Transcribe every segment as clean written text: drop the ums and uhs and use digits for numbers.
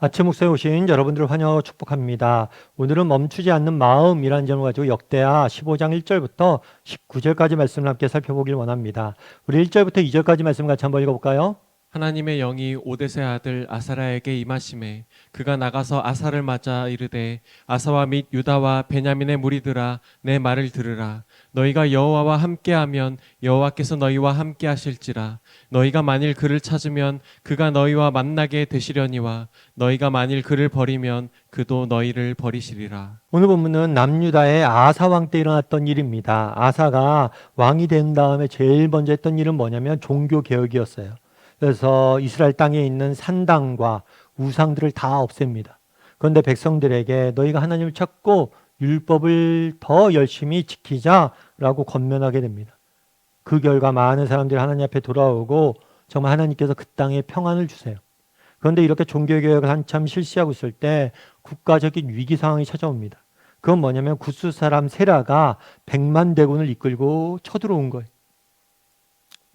아침 목사에 오신 여러분들을 환영하고 축복합니다. 오늘은 멈추지 않는 마음이라는 제목을 가지고 역대하 15장 1절부터 19절까지 말씀을 함께 살펴보길 원합니다. 우리 1절부터 2절까지 말씀 같이 한번 읽어볼까요? 하나님의 영이 오뎃의 아들 아사랴에게 임하심에 그가 나가서 아사를 맞아 이르되 아사와 및 유다와 베냐민의 무리들아 내 말을 들으라. 너희가 여호와와 함께하면 여호와께서 너희와 함께하실지라. 너희가 만일 그를 찾으면 그가 너희와 만나게 되시려니와 너희가 만일 그를 버리면 그도 너희를 버리시리라. 오늘 본문은 남유다의 아사 왕 때 일어났던 일입니다. 아사가 왕이 된 다음에 제일 먼저 했던 일은 뭐냐면 종교 개혁이었어요. 그래서 이스라엘 땅에 있는 산당과 우상들을 다 없앱니다. 그런데 백성들에게 너희가 하나님을 찾고 율법을 더 열심히 지키자라고 권면하게 됩니다. 그 결과 많은 사람들이 하나님 앞에 돌아오고 정말 하나님께서 그 땅에 평안을 주세요. 그런데 이렇게 종교개혁을 한참 실시하고 있을 때 국가적인 위기 상황이 찾아옵니다. 그건 뭐냐면 구스 사람 세라가 100만 대군을 이끌고 쳐들어온 거예요.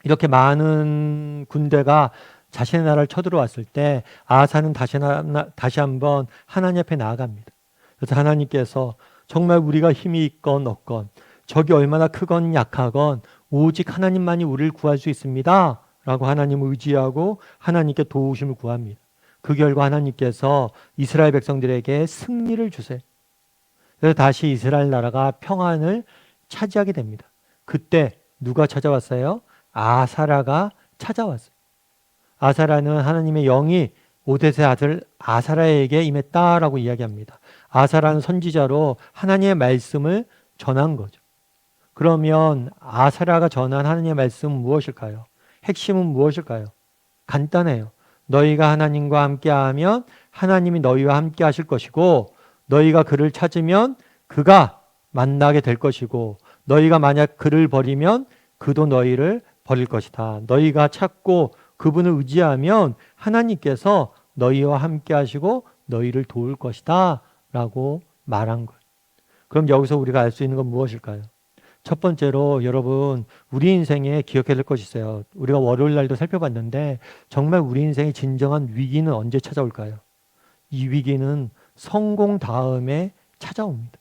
이렇게 많은 군대가 자신의 나라를 쳐들어왔을 때 아사는 다시 한번 하나님 앞에 나아갑니다. 그래서 하나님께서 정말 우리가 힘이 있건 없건 적이 얼마나 크건 약하건 오직 하나님만이 우리를 구할 수 있습니다. 라고 하나님을 의지하고 하나님께 도우심을 구합니다. 그 결과 하나님께서 이스라엘 백성들에게 승리를 주세요. 그래서 다시 이스라엘 나라가 평안을 차지하게 됩니다. 그때 누가 찾아왔어요? 아사라가 찾아왔어요. 아사라는 하나님의 영이 오뎃의 아들 아사라에게 임했다라고 이야기합니다. 아사라는 선지자로 하나님의 말씀을 전한 거죠. 그러면 아사라가 전한 하나님의 말씀은 무엇일까요? 핵심은 무엇일까요? 간단해요. 너희가 하나님과 함께하면 하나님이 너희와 함께 하실 것이고 너희가 그를 찾으면 그가 만나게 될 것이고 너희가 만약 그를 버리면 그도 너희를 버릴 것이다. 너희가 찾고 그분을 의지하면 하나님께서 너희와 함께 하시고 너희를 도울 것이다 라고 말한 거예요. 그럼 여기서 우리가 알 수 있는 건 무엇일까요? 첫 번째로 여러분 우리 인생에 기억해야 될 것이 있어요. 우리가 월요일 날도 살펴봤는데 정말 우리 인생의 진정한 위기는 언제 찾아올까요? 이 위기는 성공 다음에 찾아옵니다.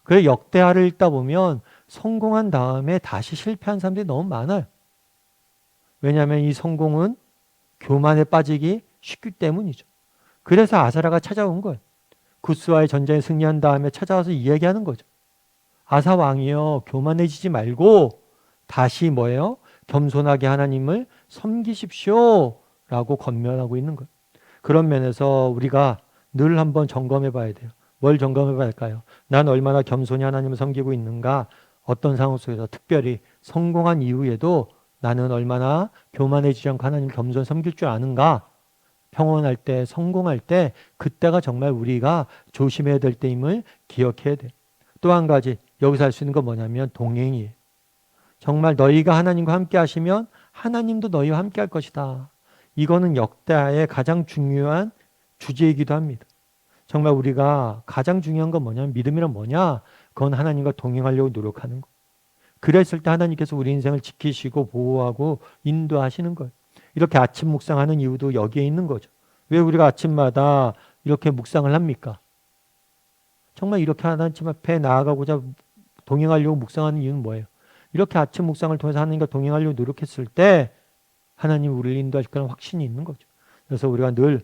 그래서 역대하를 읽다 보면 성공한 다음에 다시 실패한 사람들이 너무 많아요. 왜냐하면 이 성공은 교만에 빠지기 쉽기 때문이죠. 그래서 아사라가 찾아온 거예요. 구스와의 전쟁에 승리한 다음에 찾아와서 이야기하는 거죠. 아사 왕이요, 교만해지지 말고 다시 뭐예요? 겸손하게 하나님을 섬기십시오 라고 권면하고 있는 거예요. 그런 면에서 우리가 늘 한번 점검해 봐야 돼요. 뭘 점검해 봐야 할까요? 난 얼마나 겸손히 하나님을 섬기고 있는가? 어떤 상황 속에서 특별히 성공한 이후에도 나는 얼마나 교만해지지 않고 하나님 겸손히 섬길 줄 아는가? 평온할 때, 성공할 때 그때가 정말 우리가 조심해야 될 때임을 기억해야 돼. 또 한 가지 여기서 할 수 있는 건 뭐냐면 동행이에요. 정말 너희가 하나님과 함께 하시면 하나님도 너희와 함께 할 것이다. 이거는 역대하의 가장 중요한 주제이기도 합니다. 정말 우리가 가장 중요한 건 뭐냐면 믿음이란 뭐냐? 그건 하나님과 동행하려고 노력하는 거. 그랬을 때 하나님께서 우리 인생을 지키시고 보호하고 인도하시는 거예요. 이렇게 아침 묵상하는 이유도 여기에 있는 거죠. 왜 우리가 아침마다 이렇게 묵상을 합니까? 정말 이렇게 하나님 앞에 나아가고자 동행하려고 묵상하는 이유는 뭐예요? 이렇게 아침 묵상을 통해서 하나님과 동행하려고 노력했을 때 하나님 우리를 인도하실 거라는 확신이 있는 거죠. 그래서 우리가 늘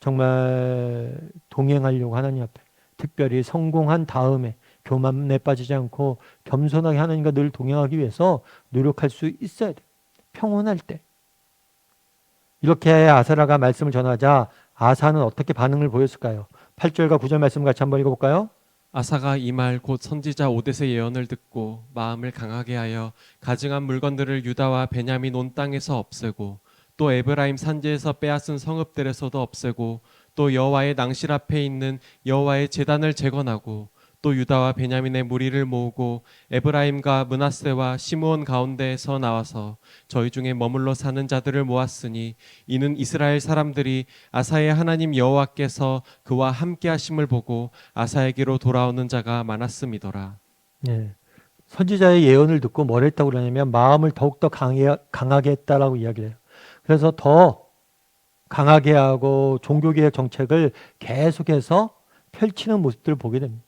정말 동행하려고 하나님 앞에 특별히 성공한 다음에 교만에 빠지지 않고 겸손하게 하나님과 늘 동행하기 위해서 노력할 수 있어야 돼요. 평온할 때. 이렇게 아사라가 말씀을 전하자 아사는 어떻게 반응을 보였을까요? 8절과 9절 말씀 같이 한번 읽어볼까요? 아사가 이 말 곧 선지자 오뎃의 예언을 듣고 마음을 강하게 하여 가증한 물건들을 유다와 베냐민 온 땅에서 없애고 또 에브라임 산지에서 빼앗은 성읍들에서도 없애고 또 여호와의 낭실 앞에 있는 여호와의 제단을 재건하고 또 유다와 베냐민의 무리를 모으고 에브라임과 므낫세와 시므온 가운데에서 나와서 저희 중에 머물러 사는 자들을 모았으니 이는 이스라엘 사람들이 아사의 하나님 여호와께서 그와 함께 하심을 보고 아사에게로 돌아오는 자가 많았음이더라. 네. 선지자의 예언을 듣고 뭘 했다고 그러냐면 마음을 더욱더 강하게 했다라고 이야기를 해요. 그래서 더 강하게 하고 종교개혁 정책을 계속해서 펼치는 모습들을 보게 됩니다.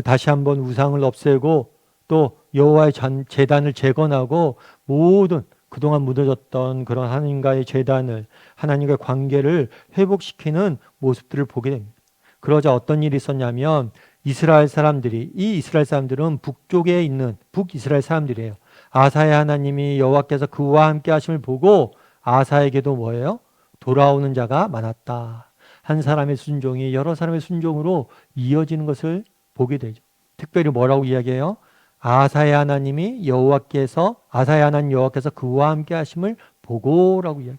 다시 한번 우상을 없애고 또 여호와의 제단을 재건하고 모든 그동안 무너졌던 그런 하나님과의 제단을, 하나님과의 관계를 회복시키는 모습들을 보게 됩니다. 그러자 어떤 일이 있었냐면 이스라엘 사람들이, 이 이스라엘 사람들은 북쪽에 있는 북이스라엘 사람들이에요. 아사의 하나님이 여호와께서 그와 함께 하심을 보고 아사에게도 뭐예요? 돌아오는 자가 많았다. 한 사람의 순종이 여러 사람의 순종으로 이어지는 것을 보게 되죠. 특별히 뭐라고 이야기해요? 아사의 하나님 여호와께서 그와 함께 하심을 보고라고 이야기.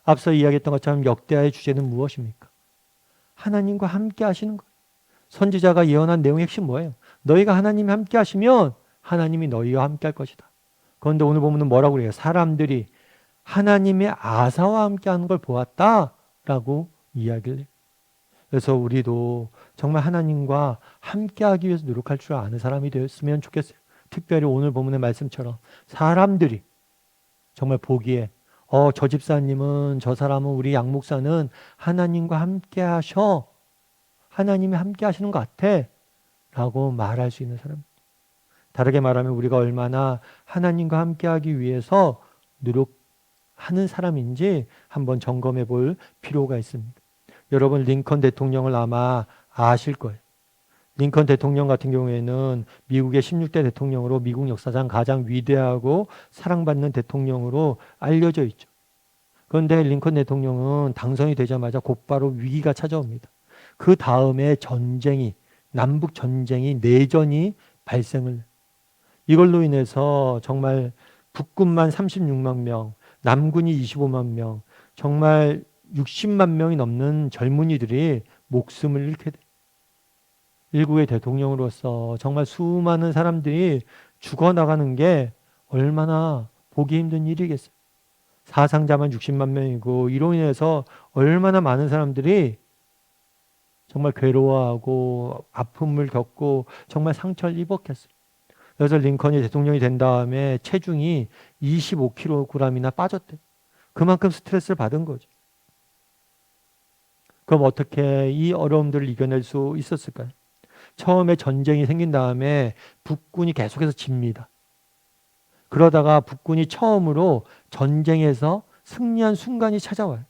앞서 이야기했던 것처럼 역대하의 주제는 무엇입니까? 하나님과 함께 하시는 거예요. 선지자가 예언한 내용의 핵심 뭐예요? 너희가 하나님이 함께 하시면 하나님이 너희와 함께 할 것이다. 그런데 오늘 보면 뭐라고 그래요? 사람들이 하나님의 아사와 함께 하는 걸 보았다라고 이야기를 해요. 그래서 우리도 정말 하나님과 함께하기 위해서 노력할 줄 아는 사람이 되었으면 좋겠어요. 특별히 오늘 본문의 말씀처럼 사람들이 정말 보기에 저 집사님은, 저 사람은, 우리 양 목사는 하나님과 함께 하셔, 하나님이 함께 하시는 것 같아 라고 말할 수 있는 사람. 다르게 말하면 우리가 얼마나 하나님과 함께 하기 위해서 노력하는 사람인지 한번 점검해 볼 필요가 있습니다. 여러분, 링컨 대통령을 아마 아실 거예요. 링컨 대통령 같은 경우에는 미국의 16대 대통령으로 미국 역사상 가장 위대하고 사랑받는 대통령으로 알려져 있죠. 그런데 링컨 대통령은 당선이 되자마자 곧바로 위기가 찾아옵니다. 그 다음에 남북 전쟁이, 내전이 발생을 해요. 이걸로 인해서 정말 북군만 36만 명, 남군이 25만 명, 정말 60만 명이 넘는 젊은이들이 목숨을 잃게 돼. 일국의 대통령으로서 정말 수많은 사람들이 죽어나가는 게 얼마나 보기 힘든 일이겠어요. 사상자만 60만 명이고 이로 인해서 얼마나 많은 사람들이 정말 괴로워하고 아픔을 겪고 정말 상처를 입었겠어요. 그래서 링컨이 대통령이 된 다음에 체중이 25kg이나 빠졌대. 그만큼 스트레스를 받은 거죠. 그럼 어떻게 이 어려움들을 이겨낼 수 있었을까요? 처음에 전쟁이 생긴 다음에 북군이 계속해서 집니다. 그러다가 북군이 처음으로 전쟁에서 승리한 순간이 찾아와요.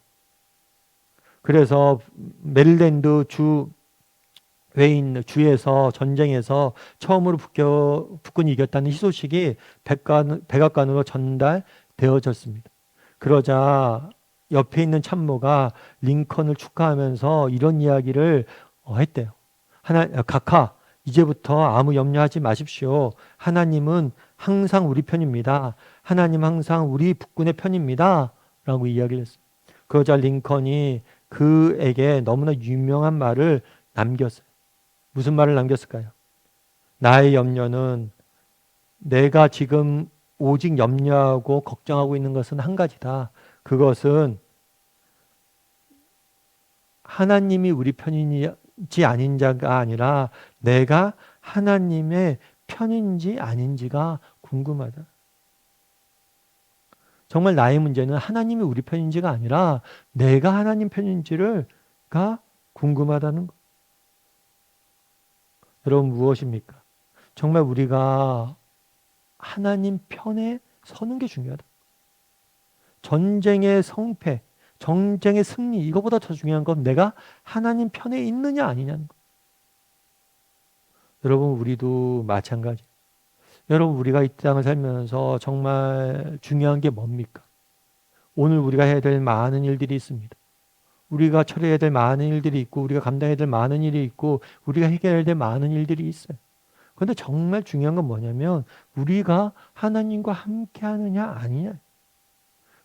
그래서 메릴랜드 주에서 전쟁에서 처음으로 북군이 이겼다는 희소식이 백악관으로 전달되어졌습니다. 그러자 옆에 있는 참모가 링컨을 축하하면서 이런 이야기를 했대요. 각하, 이제부터 아무 염려하지 마십시오. 하나님은 항상 우리 편입니다. 하나님 항상 우리 북군의 편입니다. 라고 이야기를 했어요. 그러자 링컨이 그에게 너무나 유명한 말을 남겼어요. 무슨 말을 남겼을까요? 나의 염려는 내가 지금 오직 염려하고 걱정하고 있는 것은 한 가지다. 그것은 하나님이 우리 편인지 아닌지가 아니라 내가 하나님의 편인지 아닌지가 궁금하다. 정말 나의 문제는 하나님이 우리 편인지가 아니라 내가 하나님 편인지가 궁금하다는 것. 여러분, 무엇입니까? 정말 우리가 하나님 편에 서는 게 중요하다. 전쟁의 성패, 전쟁의 승리, 이거보다 더 중요한 건 내가 하나님 편에 있느냐 아니냐는 것. 여러분, 우리도 마찬가지. 여러분, 우리가 이 땅을 살면서 정말 중요한 게 뭡니까? 오늘 우리가 해야 될 많은 일들이 있습니다. 우리가 처리해야 될 많은 일들이 있고, 우리가 감당해야 될 많은 일이 있고, 우리가 해결해야 될 많은 일들이 있어요. 그런데 정말 중요한 건 뭐냐면 우리가 하나님과 함께 하느냐 아니냐.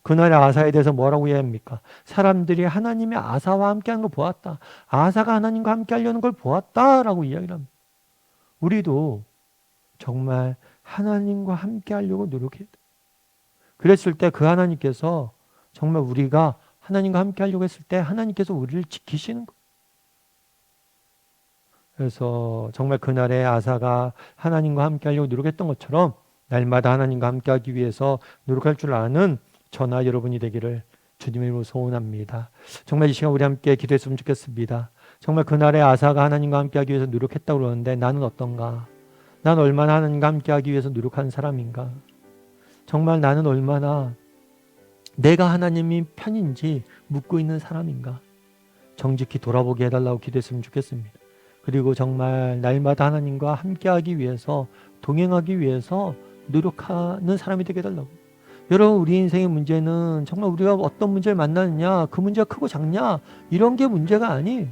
그날의 아사에 대해서 뭐라고 이야기합니까? 사람들이 하나님의 아사와 함께하는 걸 보았다. 아사가 하나님과 함께 하려는 걸 보았다라고 이야기를 합니다. 우리도 정말 하나님과 함께 하려고 노력해야 돼. 그랬을 때 그 하나님께서 정말 우리가 하나님과 함께 하려고 했을 때 하나님께서 우리를 지키시는 거예요. 그래서 정말 그날의 아사가 하나님과 함께 하려고 노력했던 것처럼 날마다 하나님과 함께 하기 위해서 노력할 줄 아는 저나 여러분이 되기를 주님의 이름으로 소원합니다. 정말 이 시간 우리 함께 기도했으면 좋겠습니다. 정말 그날의 아사가 하나님과 함께하기 위해서 노력했다고 그러는데 나는 어떤가? 난 얼마나 하나님과 함께하기 위해서 노력하는 사람인가? 정말 나는 얼마나 내가 하나님이 편인지 묻고 있는 사람인가? 정직히 돌아보게 해달라고 기도했으면 좋겠습니다. 그리고 정말 날마다 하나님과 함께하기 위해서, 동행하기 위해서 노력하는 사람이 되게 해달라고. 여러분, 우리 인생의 문제는 정말 우리가 어떤 문제를 만나느냐, 그 문제가 크고 작냐, 이런 게 문제가 아니에요.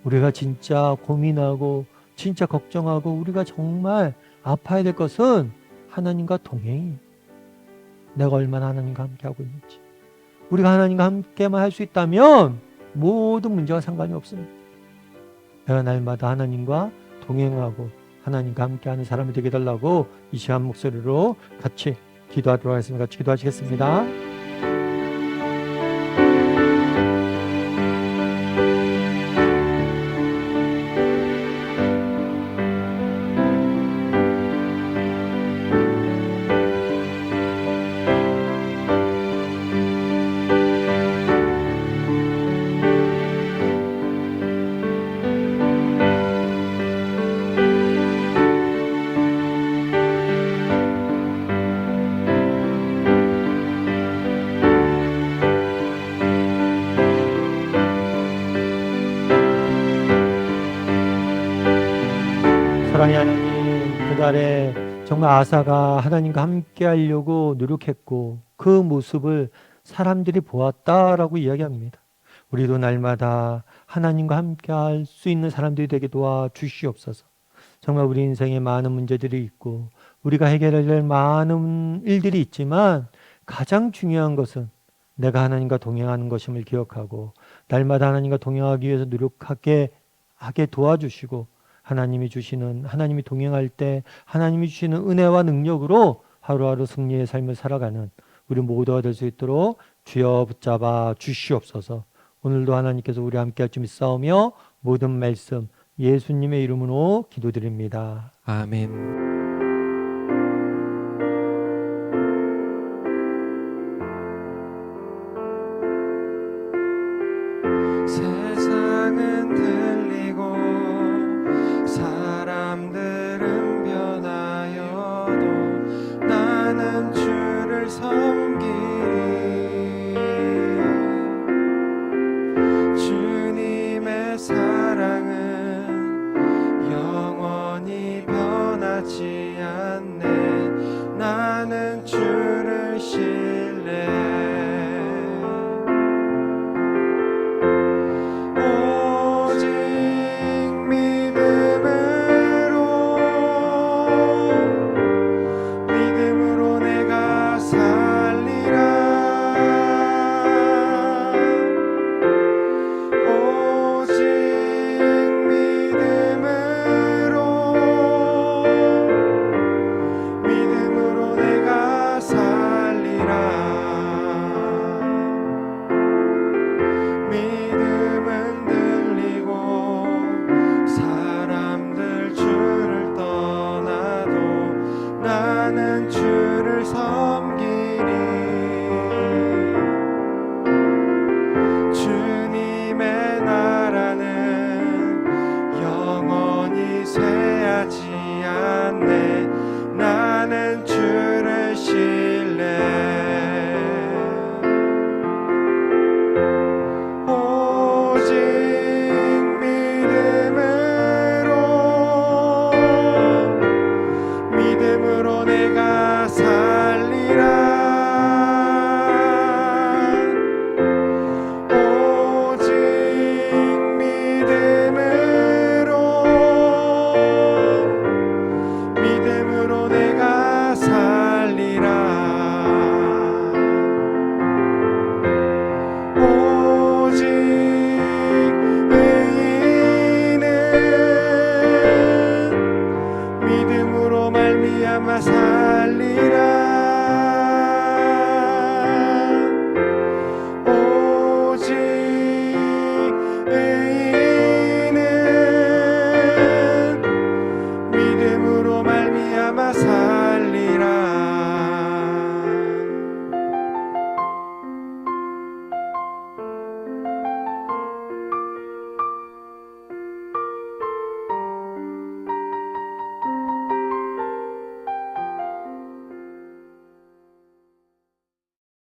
우리가 진짜 고민하고 진짜 걱정하고 우리가 정말 아파야 될 것은 하나님과 동행이에요. 내가 얼마나 하나님과 함께하고 있는지. 우리가 하나님과 함께만 할 수 있다면 모든 문제와 상관이 없습니다. 내가 날마다 하나님과 동행하고 하나님과 함께하는 사람이 되게 해달라고 이 시간 목소리로 같이 기도하도록 하겠습니다. 같이 기도하시겠습니다. 사랑의 하나님, 그날에 정말 아사가 하나님과 함께 하려고 노력했고 그 모습을 사람들이 보았다라고 이야기합니다. 우리도 날마다 하나님과 함께 할 수 있는 사람들이 되게 도와주시옵소서. 정말 우리 인생에 많은 문제들이 있고 우리가 해결해야 될 많은 일들이 있지만 가장 중요한 것은 내가 하나님과 동행하는 것임을 기억하고 날마다 하나님과 동행하기 위해서 노력하게 도와주시고 하나님이 동행할 때 하나님이 주시는 은혜와 능력으로 하루하루 승리의 삶을 살아가는 우리 모두가 될 수 있도록 주여 붙잡아 주시옵소서. 오늘도 하나님께서 우리와 함께 할 줄 믿사오며 모든 말씀 예수님의 이름으로 기도드립니다. 아멘. 세상은 들리고 사람들은 변하여도 나는 주를 섬기리. 주님의 사랑은 영원히 변하지 않네. 나는 주를 신뢰. 말미암아